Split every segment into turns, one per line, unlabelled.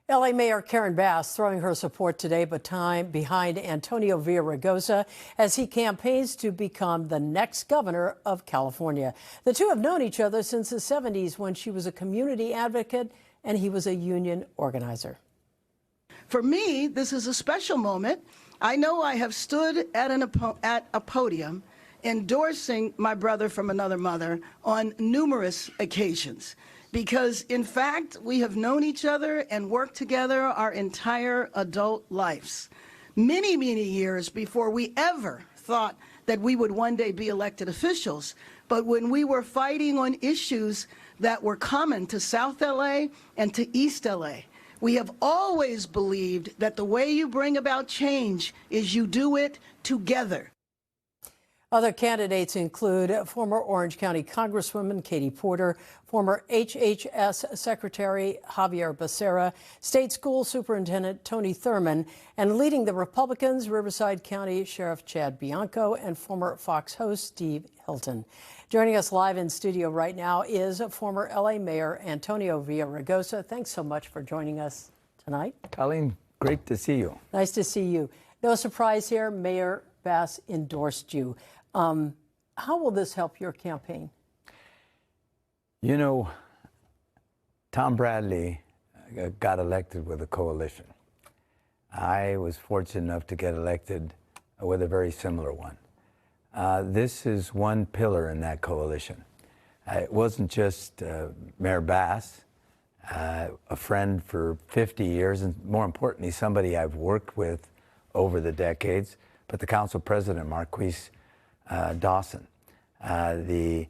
LA Mayor Karen Bass throwing her support today behind Antonio Villaraigosa as he campaigns to become the next governor of California. The two have known each other since the 70s when she was a community advocate and he was a union organizer.
For me, this is a special moment. I know I have stood at a podium endorsing my brother from another mother on numerous occasions. Because, in fact, we have known each other and worked together our entire adult lives. Many, many years before we ever thought that we would one day be elected officials. But when we were fighting on issues that were common to South LA and to East LA, we have always believed that the way you bring about change is you do it together.
Other candidates include former Orange County Congresswoman Katie Porter, former HHS Secretary Javier Becerra, State School Superintendent Tony Thurman, and leading the Republicans, Riverside County Sheriff Chad Bianco, and former Fox host Steve Hilton. Joining us live in studio right now is former LA Mayor Antonio Villaraigosa. Thanks so much for joining us tonight.
Colleen, great to see you.
Nice to see you. No surprise here, Mayor Bass endorsed you. How will this help your campaign?
You know, Tom Bradley got elected with a coalition. I was fortunate enough to get elected with a very similar one. This is one pillar in that coalition. It wasn't just Mayor Bass, a friend for 50 years, and more importantly, somebody I've worked with over the decades, but the council president, Marquise Dawson, the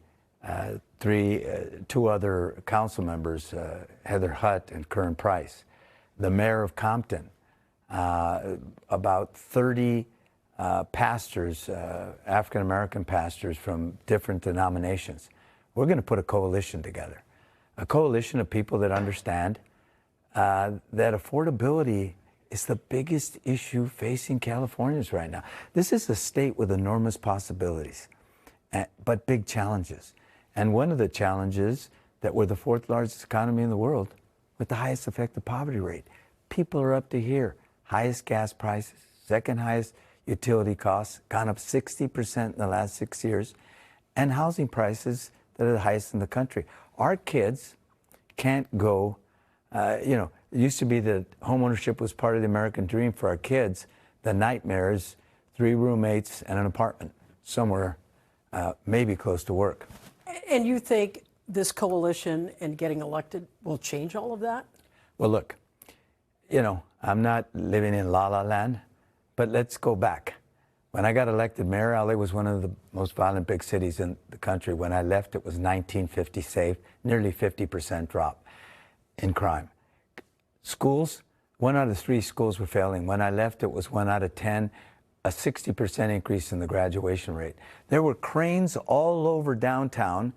two other council members, Heather Hutt and Curran Price, the mayor of Compton, about 30 pastors, African-American pastors from different denominations. We're going to put a coalition together, a coalition of people that understand that affordability is the biggest issue facing Californians right now. This is a state with enormous possibilities, but big challenges. And one of the challenges that we're the fourth largest economy in the world with the highest effective poverty rate. People are up to here. Highest gas prices, second highest utility costs, gone up 60% in the last 6 years, and housing prices that are the highest in the country. Our kids can't go, it used to be that homeownership was part of the American dream for our kids. The nightmare is 3 roommates and an apartment somewhere, maybe close to work.
And you think this coalition and getting elected will change all of that?
Well, look, I'm not living in La La Land, but let's go back. When I got elected mayor, LA was one of the most violent big cities in the country. When I left, it was 1950 safe, nearly 50% drop in crime. Schools, 1 out of 3 schools were failing. When I left, it was 1 out of 10, a 60% increase in the graduation rate. There were cranes all over downtown.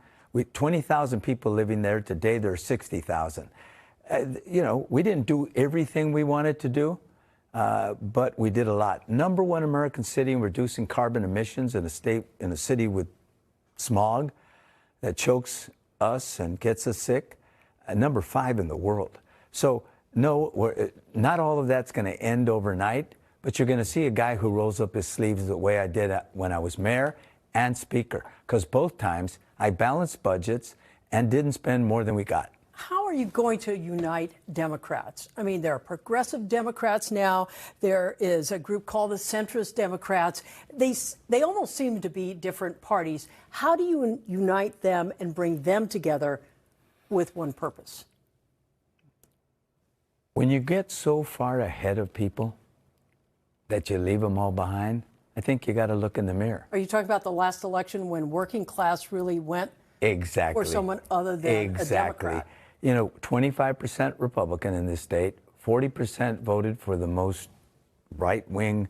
20,000 people living there. Today, there are 60,000. We didn't do everything we wanted to do, but we did a lot. #1 American city in reducing carbon emissions in a city with smog that chokes us and gets us sick. #5 in the world. So, no, not all of that's going to end overnight, but you're going to see a guy who rolls up his sleeves the way I did when I was mayor and speaker, because both times I balanced budgets and didn't spend more than we got.
How are you going to unite Democrats? I mean, there are progressive Democrats now. There is a group called the centrist Democrats. They almost seem to be different parties. How do you unite them and bring them together with one purpose?
When you get so far ahead of people that you leave them all behind, I think you got to look in the mirror.
Are you talking about the last election when working class really went
for
someone other than a Democrat?
25% Republican in this state, 40% voted for the most right-wing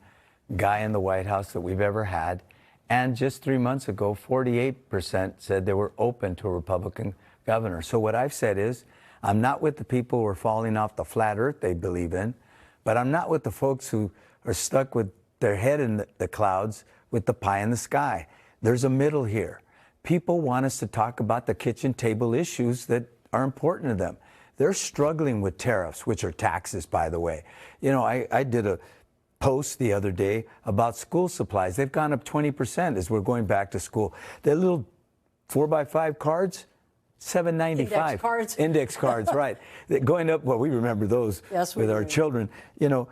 guy in the White House that we've ever had, and just 3 months ago, 48% said they were open to a Republican governor. So what I've said is, I'm not with the people who are falling off the flat earth they believe in, but I'm not with the folks who are stuck with their head in the clouds with the pie in the sky. There's a middle here. People want us to talk about the kitchen table issues that are important to them. they're struggling with tariffs, which are taxes, by the way. You know, I did a post the other day about school supplies. They've gone up 20% as we're going back to school. The little 4x5 cards, $7.95.
Index cards.
Index cards, right. Going up, well, we remember those
yes,
with our children. You know,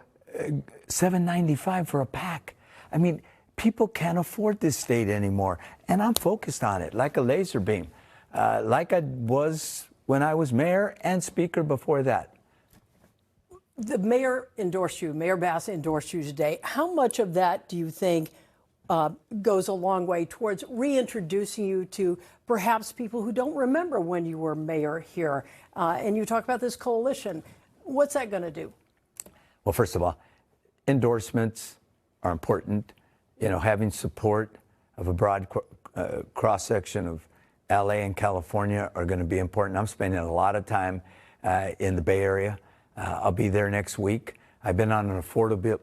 $7.95 for a pack. I mean, people can't afford this state anymore. And I'm focused on it like a laser beam, like I was when I was mayor and speaker before that.
The mayor endorsed you, Mayor Bass endorsed you today. How much of that do you think goes a long way towards reintroducing you to perhaps people who don't remember when you were mayor here? And you talk about this coalition. What's that going to do?
Well, first of all, endorsements are important. You know, having support of a broad cross-section of LA and California are going to be important. I'm spending a lot of time in the Bay Area. I'll be there next week. I've been on an affordability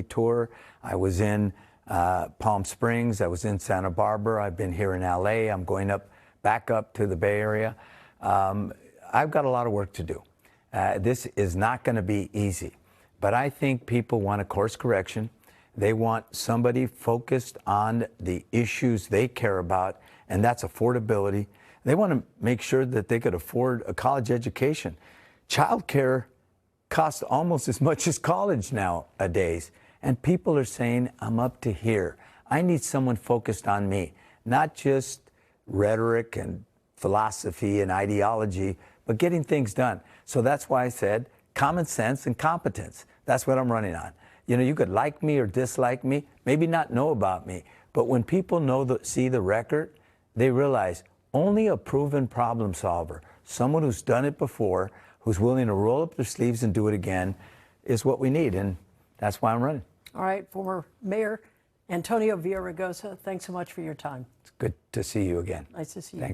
tour. I was in Palm Springs. I was in Santa Barbara. I've been here in LA. I'm going back up to the Bay Area. I've got a lot of work to do. This is not going to be easy, but I think people want a course correction. They want somebody focused on the issues they care about, and that's affordability. They want to make sure that they could afford a college education. Childcare costs almost as much as college nowadays, and people are saying, I'm up to here. I need someone focused on me, not just rhetoric and philosophy and ideology, but getting things done. So that's why I said common sense and competence. That's what I'm running on. You know, you could like me or dislike me, maybe not know about me, but when people see the record, they realize only a proven problem solver, someone who's done it before, who's willing to roll up their sleeves and do it again, is what we need, and that's why I'm running.
All right, former Mayor Antonio Villaraigosa, thanks so much for your time.
It's good to see you again.
Nice to see you.
Thanks.